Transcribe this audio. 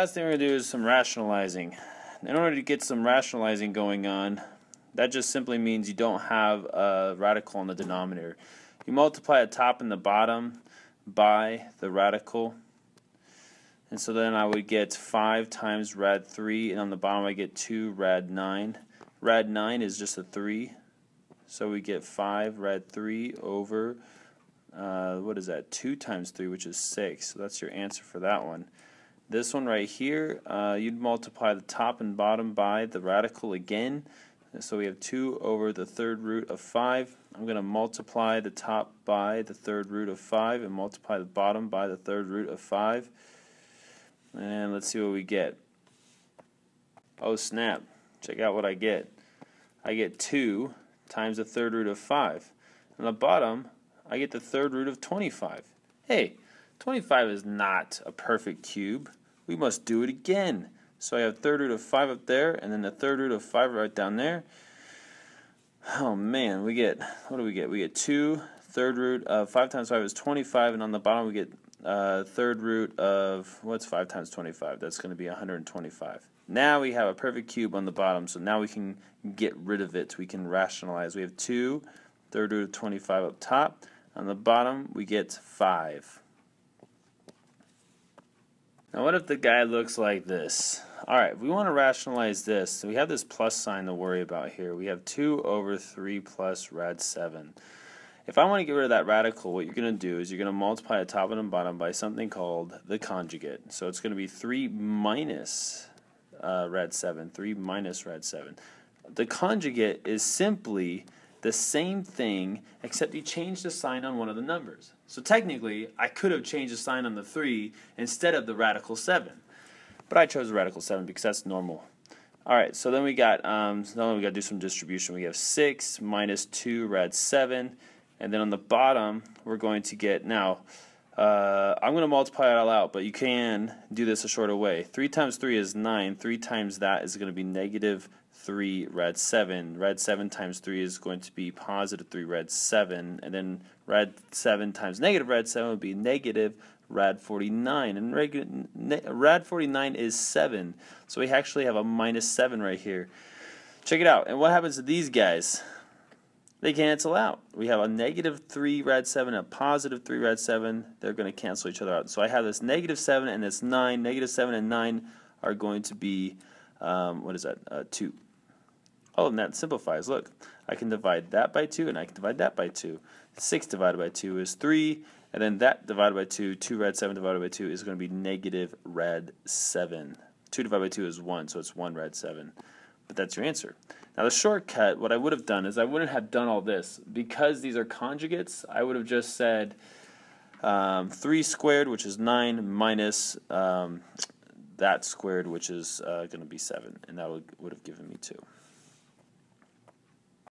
last thing we're going to do is some rationalizing. In order to get some rationalizing going on, that just simply means you don't have a radical in the denominator. You multiply the top and the bottom by the radical. And so then I would get 5 times rad 3, and on the bottom I get 2 rad 9. Rad 9 is just a 3. So we get 5 rad 3 over, what is that, 2 times 3, which is 6. So that's your answer for that one. This one right here, you'd multiply the top and bottom by the radical again. So we have 2 over the third root of 5. I'm going to multiply the top by the third root of 5 and multiply the bottom by the third root of 5. And let's see what we get. Oh snap, check out what I get. I get 2 times the third root of 5. On the bottom, I get the third root of 25. Hey, 25 is not a perfect cube. We must do it again. So I have third root of 5 up there, and then the third root of 5 right down there. Oh man, we get, what do we get? We get 2, third root of 5 times 5 is 25, and on the bottom we get third root of, what's 5 times 25? That's going to be 125. Now we have a perfect cube on the bottom, so now we can get rid of it. We can rationalize. We have 2, third root of 25 up top. On the bottom we get 5. Now what if the guy looks like this? Alright, if we want to rationalize this, so we have this plus sign to worry about here. We have 2 over 3 plus rad 7. If I want to get rid of that radical, what you're going to do is you're going to multiply the top and the bottom by something called the conjugate. So it's going to be 3 minus rad 7. 3 minus rad 7. The conjugate is simply the same thing, except you change the sign on one of the numbers. So technically, I could have changed the sign on the 3 instead of the radical 7. But I chose the radical 7 because that's normal. Alright, so then we got to do some distribution. We have 6 minus 2 rad 7. And then on the bottom, we're going to get, now, I'm going to multiply it all out, but you can do this a shorter way. 3 times 3 is 9. 3 times that is going to be negative 3 rad 7. Rad 7 times 3 is going to be positive 3 rad 7. And then rad 7 times negative rad 7 would be negative rad 49. And rad 49 is 7. So we actually have a minus 7 right here. Check it out. And what happens to these guys? They cancel out. We have a negative 3 rad 7 and a positive 3 rad 7. They're going to cancel each other out. So I have this negative 7 and this 9. Negative 7 and 9 are going to be, what is that, 2. Oh, and that simplifies. Look, I can divide that by 2 and I can divide that by 2. 6 divided by 2 is 3. And then that divided by 2, 2 rad 7 divided by 2 is going to be negative rad 7. 2 divided by 2 is 1, so it's 1 rad 7. But that's your answer. Now the shortcut, what I would have done is I wouldn't have done all this. Because these are conjugates, I would have just said 3 squared, which is 9, minus that squared, which is going to be 7. And that would have given me 2.